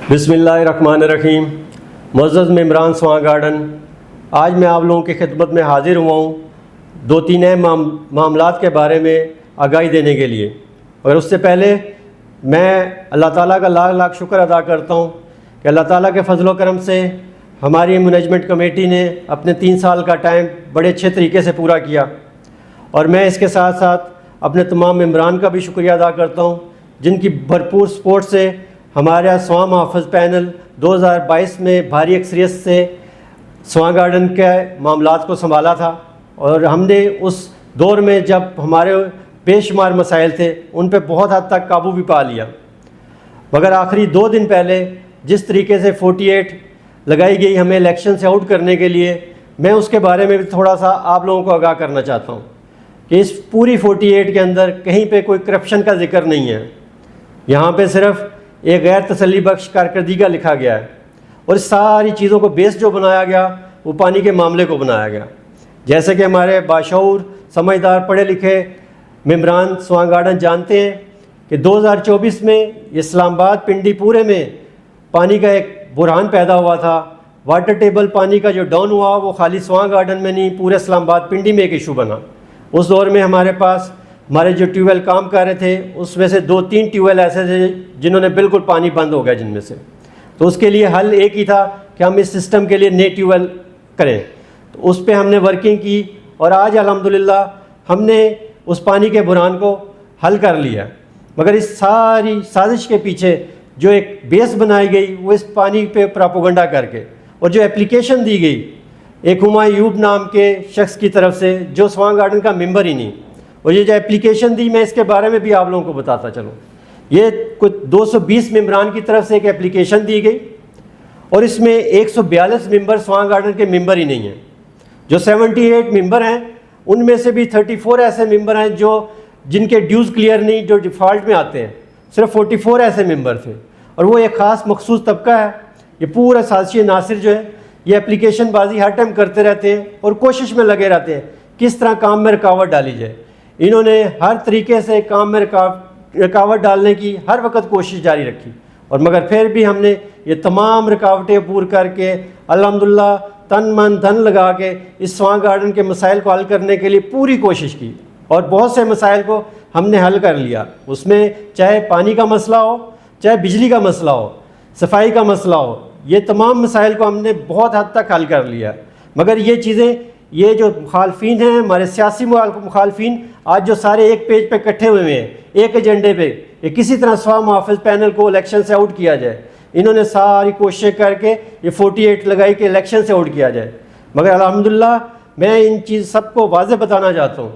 بسم اللہ الرحمن الرحیم۔ معزز ممبران سواں گارڈن، آج میں آپ لوگوں کی خدمت میں حاضر ہوا ہوں دو تین اہم معاملات کے بارے میں آگاہی دینے کے لیے۔ اور اس سے پہلے میں اللہ تعالیٰ کا لاکھ لاکھ شکر ادا کرتا ہوں کہ اللہ تعالیٰ کے فضل و کرم سے ہماری مینجمنٹ کمیٹی نے اپنے 3 سال کا ٹائم بڑے اچھے طریقے سے پورا کیا، اور میں اس کے ساتھ ساتھ اپنے تمام ممبران کا بھی شکریہ ادا کرتا ہوں جن کی بھرپور سپورٹ سے ہمارا سواں محافظ پینل 2022 میں بھاری اکثریت سے سواں گارڈن کے معاملات کو سنبھالا تھا، اور ہم نے اس دور میں جب ہمارے بے شمار مسائل تھے ان پہ بہت حد تک قابو بھی پا لیا۔ مگر آخری 2 دن پہلے جس طریقے سے 48 لگائی گئی ہمیں الیکشن سے آؤٹ کرنے کے لیے، میں اس کے بارے میں بھی تھوڑا سا آپ لوگوں کو آگاہ کرنا چاہتا ہوں کہ اس پوری 48 کے اندر کہیں پہ کوئی کرپشن کا ذکر نہیں ہے۔ یہاں پہ صرف ایک غیر تسلی بخش کارکردگی کا لکھا گیا ہے، اور اس ساری چیزوں کو بیس جو بنایا گیا وہ پانی کے معاملے کو بنایا گیا۔ جیسے کہ ہمارے باشعور سمجھدار پڑھے لکھے ممبران سواں گارڈن جانتے ہیں کہ 2024 میں اسلام آباد پنڈی پورے میں پانی کا ایک بحران پیدا ہوا تھا۔ واٹر ٹیبل پانی کا جو ڈاؤن ہوا وہ خالی سواں گارڈن میں نہیں، پورے اسلام آباد پنڈی میں ایک ایشو بنا۔ اس دور میں ہمارے پاس ہمارے جو ٹیوب ویل کام کر رہے تھے اس میں سے 2-3 ٹیوب ویل ایسے تھے جنہوں نے بالکل پانی بند ہو گیا جن میں سے، تو اس کے لیے حل ایک ہی تھا کہ ہم اس سسٹم کے لیے نئے ٹیوب ویل کریں۔ تو اس پہ ہم نے ورکنگ کی، اور آج الحمدللہ ہم نے اس پانی کے بحران کو حل کر لیا۔ مگر اس ساری سازش کے پیچھے جو ایک بیس بنائی گئی وہ اس پانی پہ پراپوگنڈا کر کے، اور جو اپلیکیشن دی گئی ایک ہمایوں ایوب نام کے شخص کی طرف سے جو سواں گارڈن کا ممبر ہی نہیں، اور یہ جو اپلیکیشن دی میں اس کے بارے میں بھی آپ لوگوں کو بتاتا چلوں۔ یہ کچھ 220 ممبران کی طرف سے ایک اپلیکیشن دی گئی، اور اس میں 142 ممبر سواں گارڈن کے ممبر ہی نہیں ہیں۔ جو 78 ممبر ہیں ان میں سے بھی 34 ایسے ممبر ہیں جن کے ڈیوز کلیئر نہیں، جو ڈیفالٹ میں آتے ہیں۔ صرف 44 ایسے ممبر تھے، اور وہ ایک خاص مخصوص طبقہ ہے۔ یہ پورا سازشی عناصر جو ہے یہ اپلیکیشن بازی ہر ٹائم کرتے رہتے ہیں اور کوشش میں لگے رہتے ہیں کس طرح کام میں رکاوٹ ڈالی جائے۔ انہوں نے ہر طریقے سے کام میں رکاوٹ ڈالنے کی ہر وقت کوشش جاری رکھی، اور مگر پھر بھی ہم نے یہ تمام رکاوٹیں عبور کر کے الحمدللہ تن من دھن لگا کے اس سواں گارڈن کے مسائل کو حل کرنے کے لیے پوری کوشش کی، اور بہت سے مسائل کو ہم نے حل کر لیا۔ اس میں چاہے پانی کا مسئلہ ہو، چاہے بجلی کا مسئلہ ہو، صفائی کا مسئلہ ہو، یہ تمام مسائل کو ہم نے بہت حد تک حل کر لیا۔ مگر یہ چیزیں، یہ جو مخالفین ہیں ہمارے سیاسی مخالفین، آج جو سارے ایک پیج پہ اکٹھے ہوئے ہیں ایک ایجنڈے پہ کہ کسی طرح سواں محافظ پینل کو الیکشن سے آؤٹ کیا جائے، انہوں نے ساری کوششیں کر کے یہ 48 لگائی کہ الیکشن سے آؤٹ کیا جائے۔ مگر الحمدللہ میں ان چیز سب کو واضح بتانا چاہتا ہوں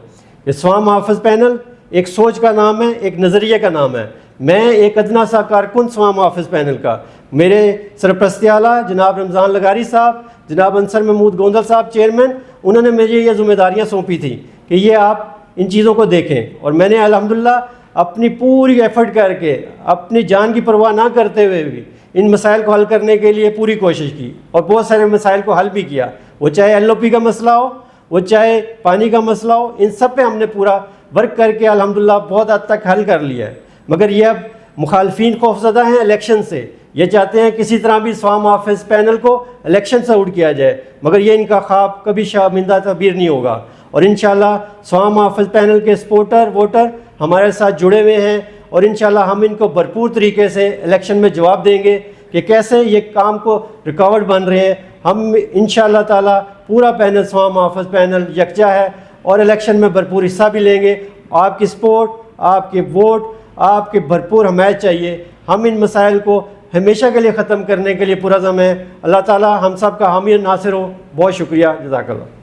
کہ سواں محافظ پینل ایک سوچ کا نام ہے، ایک نظریے کا نام ہے۔ میں ایک ادنا سا کارکن سواں محافظ پینل کا، میرے سرپرست اعلیٰ جناب رمضان لغاری صاحب، جناب انصر محمود گوندل صاحب چیئرمین، انہوں نے مجھے یہ ذمہ داریاں سونپی تھیں کہ یہ آپ ان چیزوں کو دیکھیں، اور میں نے الحمدللہ اپنی پوری ایفرٹ کر کے اپنی جان کی پرواہ نہ کرتے ہوئے بھی ان مسائل کو حل کرنے کے لیے پوری کوشش کی، اور بہت سارے مسائل کو حل بھی کیا۔ وہ چاہے LOP کا مسئلہ ہو، وہ چاہے پانی کا مسئلہ ہو، ان سب پہ ہم نے پورا ورک کر کے الحمدللہ بہت حد تک حل کر لیا ہے۔ مگر یہ اب مخالفین خوفزدہ ہیں الیکشن سے، یہ چاہتے ہیں کسی طرح بھی سواں محافظ پینل کو الیکشن سے آؤٹ کیا جائے، مگر یہ ان کا خواب کبھی شرمندہ تعبیر نہیں ہوگا۔ اور انشاءاللہ سواں محافظ پینل کے سپورٹر ووٹر ہمارے ساتھ جڑے ہوئے ہیں، اور انشاءاللہ ہم ان کو بھرپور طریقے سے الیکشن میں جواب دیں گے کہ کیسے یہ کام کو رکاوٹ بن رہے ہیں۔ ہم انشاءاللہ تعالی پورا پینل سواں محافظ پینل یکجا ہے، اور الیکشن میں بھرپور حصہ بھی لیں گے۔ آپ کی سپورٹ، آپ کے ووٹ، آپ کی بھرپور حمایت چاہیے۔ ہم ان مسائل کو ہمیشہ کے لیے ختم کرنے کے لیے پرعزم ہیں۔ اللہ تعالی ہم سب کا حامی ناصر ہو۔ بہت شکریہ، جزاک اللہ۔